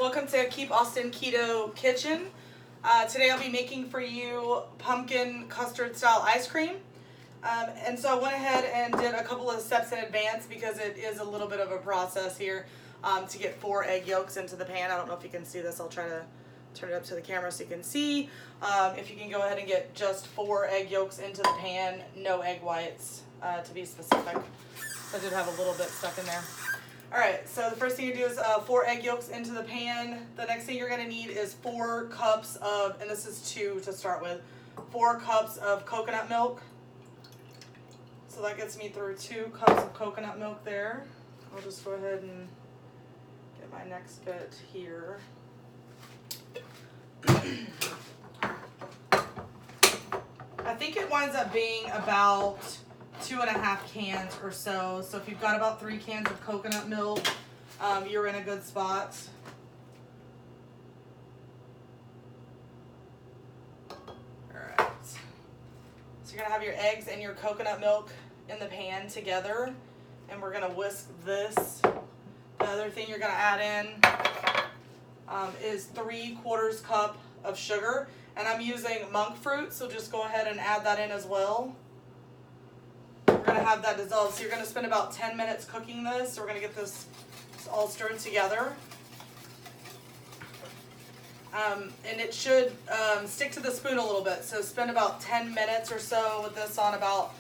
Welcome to Keep Austin Keto Kitchen. Today I'll be making for you pumpkin custard style ice cream. And so I went ahead and did a couple of steps in advance because it is a little bit of a process here to get 4 egg yolks into the pan. I don't know if you can see this. I'll try to turn it up to the camera so you can see. If you can go ahead and get just 4 egg yolks into the pan, no egg whites to be specific. I did have a little bit stuck in there. Alright, so the first thing you do is 4 egg yolks into the pan. The next thing you're going to need is 4 cups of, and this is 2 to start with, 4 cups of coconut milk. So that gets me through 2 cups of coconut milk there. I'll just go ahead and get my next bit here. I think it winds up being about 2.5 cans or so. So if you've got about 3 cans of coconut milk, you're in a good spot. Alright. So you're going to have your eggs and your coconut milk in the pan together. And we're going to whisk this. The other thing you're going to add in is 3/4 cup of sugar. And I'm using monk fruit, so just go ahead and add that in as well. We're going to have that dissolve. So you're going to spend about 10 minutes cooking this. So we're going to get this all stirred together. And it should stick to the spoon a little bit. So spend about 10 minutes or so with this on about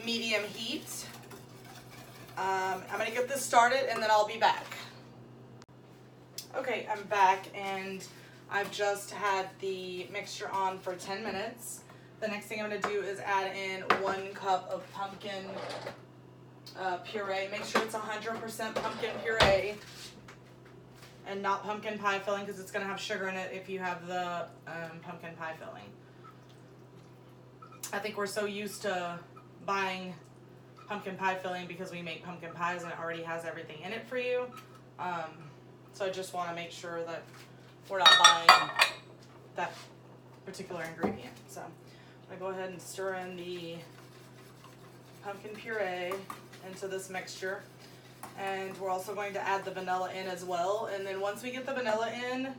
medium heat. I'm going to get this started and then I'll be back. Okay, I'm back and I've just had the mixture on for 10 minutes. The next thing I'm going to do is add in 1 cup of pumpkin puree. Make sure it's 100% pumpkin puree and not pumpkin pie filling because it's going to have sugar in it if you have the pumpkin pie filling. I think we're so used to buying pumpkin pie filling because we make pumpkin pies and it already has everything in it for you. So I just want to make sure that we're not buying that particular ingredient. So I'm going to go ahead and stir in the pumpkin puree into this mixture. And we're also going to add the vanilla in as well. And then once we get the vanilla in,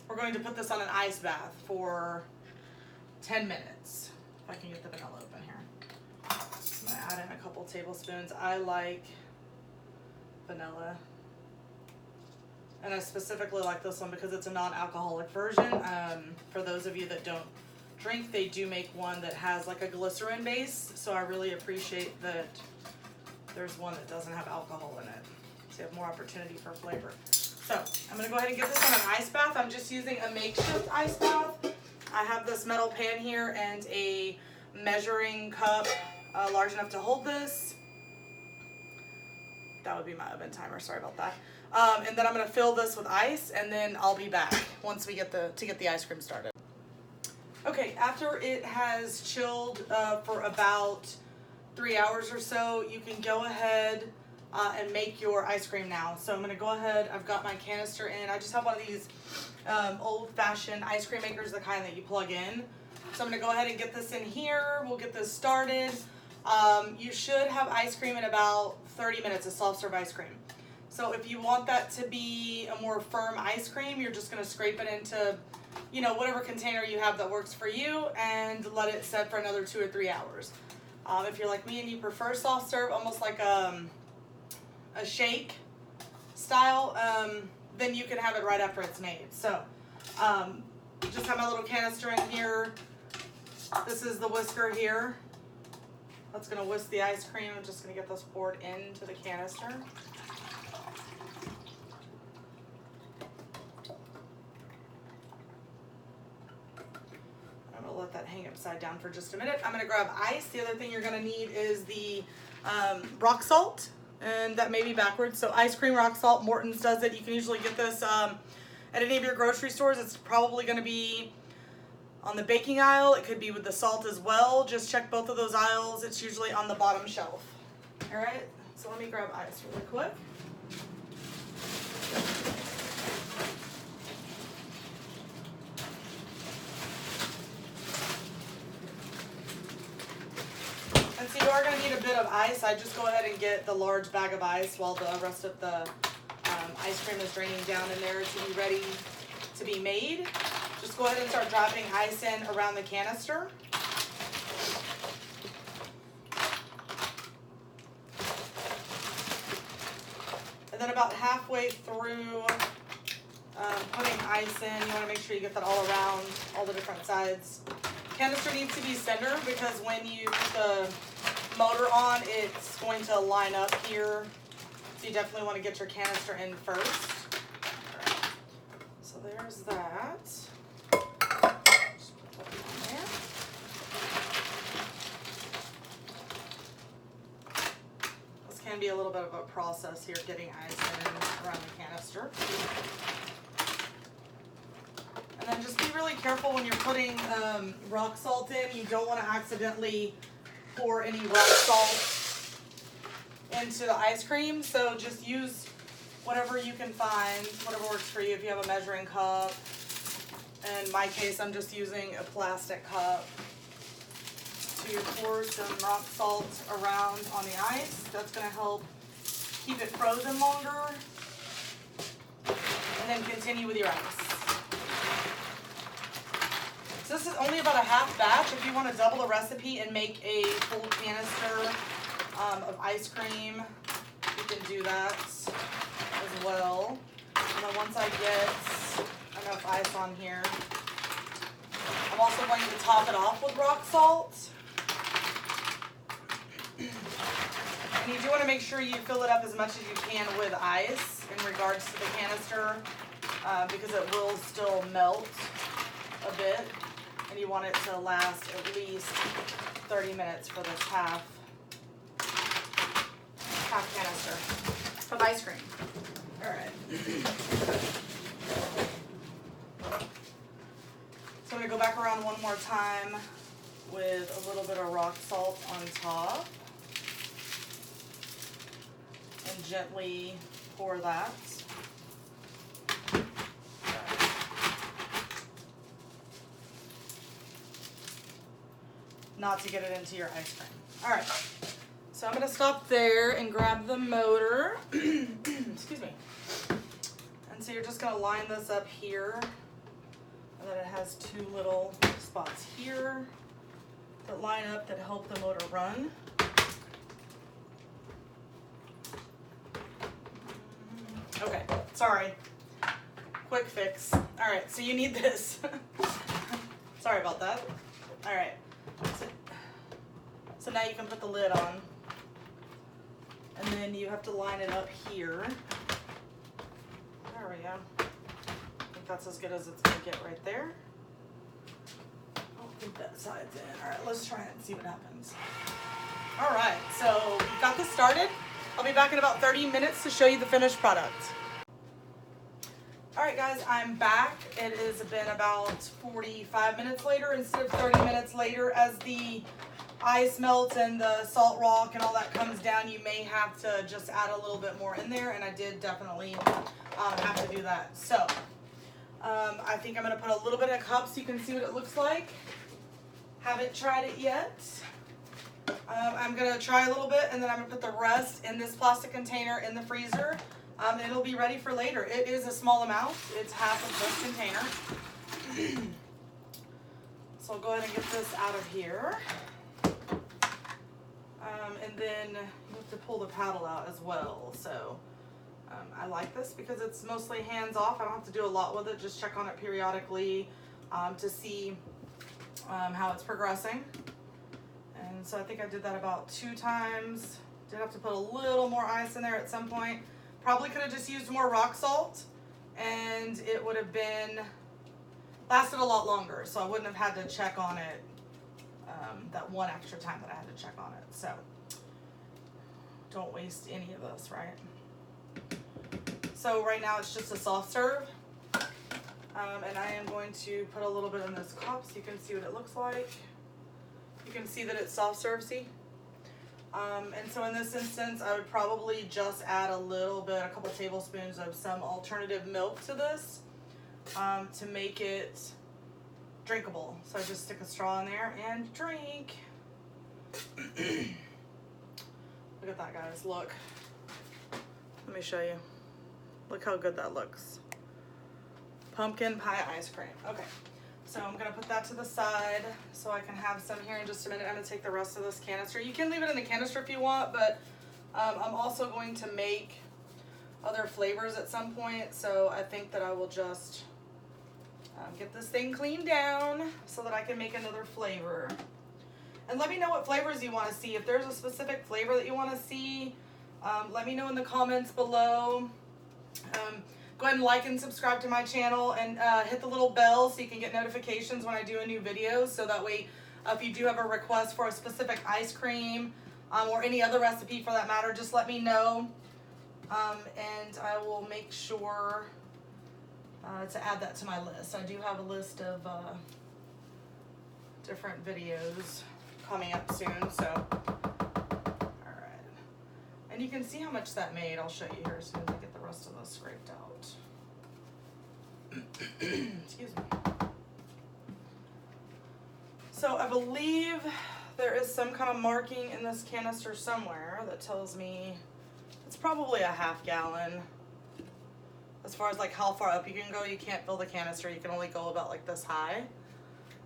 we're going to put this on an ice bath for 10 minutes. If I can get the vanilla open here. I'm going to add in a couple tablespoons. I like vanilla. And I specifically like this one because it's a non-alcoholic version. For those of you that don't drink, they do make one that has like a glycerin base. So I really appreciate that there's one that doesn't have alcohol in it. So you have more opportunity for flavor. So I'm going to go ahead and get this on an ice bath. I'm just using a makeshift ice bath. I have this metal pan here and a measuring cup large enough to hold this. That would be my oven timer. Sorry about that. And then I'm going to fill this with ice, and then I'll be back once we get the ice cream started. Okay, after it has chilled for about 3 hours or so, you can go ahead and make your ice cream now. So I'm going to go ahead. I've got my canister in. I just have one of these old-fashioned ice cream makers, the kind that you plug in. So I'm going to go ahead and get this in here. We'll get this started. You should have ice cream in about 30 minutes, a soft serve ice cream. So if you want that to be a more firm ice cream, you're just going to scrape it into, you know, whatever container you have that works for you and let it set for another 2 or 3 hours. If you're like me and you prefer soft serve, almost like a shake style, then you can have it right after it's made. So just have my little canister in here. This is the whisker here. That's going to whisk the ice cream. I'm just going to get this poured into the canister. I'm going to let that hang upside down for just a minute. I'm going to grab ice. The other thing you're going to need is the rock salt, and that may be backwards. So ice cream rock salt, Morton's does it. You can usually get this at any of your grocery stores. It's probably going to be on the baking aisle. It could be with the salt as well. Just check both of those aisles. It's usually on the bottom shelf. All right, so let me grab ice really quick. And so you are going to need a bit of ice. I just go ahead and get the large bag of ice while the rest of the ice cream is draining down in there to be ready to be made. Just go ahead and start dropping ice in around the canister. And then about halfway through putting ice in, you want to make sure you get that all around, all the different sides. Canister needs to be center because when you put the motor on, it's going to line up here. So you definitely want to get your canister in first. All right. So there's that. Just put that on there. This can be a little bit of a process here, getting ice in around the canister. And then just be really careful when you're putting rock salt in. You don't want to accidentally pour any rock salt into the ice cream. So just use whatever you can find, whatever works for you. If you have a measuring cup. In my case, I'm just using a plastic cup to pour some rock salt around on the ice. That's going to help keep it frozen longer. And then continue with your ice. So this is only about a half batch. If you want to double the recipe and make a full canister of ice cream, you can do that as well. And then once I get enough ice on here, I'm also going to top it off with rock salt. And you do want to make sure you fill it up as much as you can with ice in regards to the canister because it will still melt a bit. And you want it to last at least 30 minutes for this half canister of ice cream. All right. So I'm gonna go back around one more time with a little bit of rock salt on top and gently pour that. Not to get it into your ice cream. All right, so I'm gonna stop there and grab the motor. Excuse me. And so you're just gonna line this up here, and then it has two little spots here that line up that help the motor run. Okay, sorry. Quick fix. All right, so you need this. Sorry about that. All right. So now you can put the lid on, and then you have to line it up here. There we go. I think that's as good as it's going to get right there. I don't think that side's in. All right, let's try it and see what happens. All right, so we've got this started. I'll be back in about 30 minutes to show you the finished product. All right, guys, I'm back. It has been about 45 minutes later instead of 30 minutes later. As the ice melts and the salt rock and all that comes down, you may have to just add a little bit more in there, and I did definitely have to do that. So I think I'm going to put a little bit in a cup so you can see what it looks like. Haven't tried it yet. I'm going to try a little bit, and then I'm going to put the rest in this plastic container in the freezer. It'll be ready for later. It is a small amount. It's half of this container. So I'll go ahead and get this out of here. And then you have to pull the paddle out as well. So I like this because it's mostly hands off. I don't have to do a lot with it. Just check on it periodically to see how it's progressing. And so I think I did that about 2 times. Did have to put a little more ice in there at some point. Probably could have just used more rock salt and it would have lasted a lot longer. So I wouldn't have had to check on it that one extra time that I had to check on it. So don't waste any of this, right? So right now it's just a soft serve. And I am going to put a little bit in this cup so you can see what it looks like. You can see that it's soft serve, see? And so in this instance, I would probably just add a couple tablespoons of some alternative milk to this to make it drinkable. So I just stick a straw in there and drink. Look at that, guys, look. Let me show you. Look how good that looks. Pumpkin pie ice cream. Okay, so I'm gonna put that to the side so I can have some here in just a minute. I'm gonna take the rest of this canister. You can leave it in the canister if you want, but I'm also going to make other flavors at some point, so I think that I will just get this thing cleaned down so that I can make another flavor. And let me know what flavors you want to see. If there's a specific flavor that you want to see, let me know in the comments below. Go ahead and like and subscribe to my channel, and hit the little bell so you can get notifications when I do a new video, so that way if you do have a request for a specific ice cream or any other recipe for that matter, just let me know, and I will make sure to add that to my list. I do have a list of different videos coming up soon, so alright. And you can see how much that made. I'll show you here as soon as I get the rest of this scraped out. Excuse me. So I believe there is some kind of marking in this canister somewhere that tells me it's probably a half gallon. As far as like how far up you can go, you can't fill the canister. You can only go about like this high.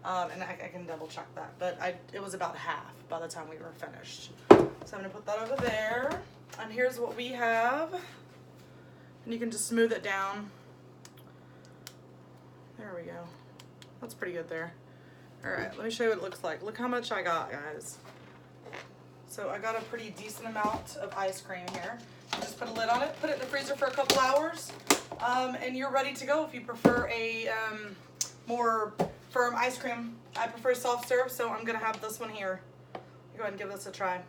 And I can double check that, but it was about half by the time we were finished. So I'm gonna put that over there. And here's what we have. And you can just smooth it down. There we go. That's pretty good there. All right, let me show you what it looks like. Look how much I got, guys. So I got a pretty decent amount of ice cream here. Just put a lid on it, put it in the freezer for a couple hours, and you're ready to go if you prefer a more firm ice cream. I prefer soft serve, so I'm gonna have this one here. Go ahead and give this a try.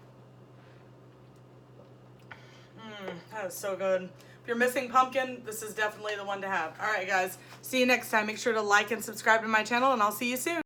That is so good. If you're missing pumpkin, this is definitely the one to have. All right, guys, see you next time. Make sure to like and subscribe to my channel, and I'll see you soon.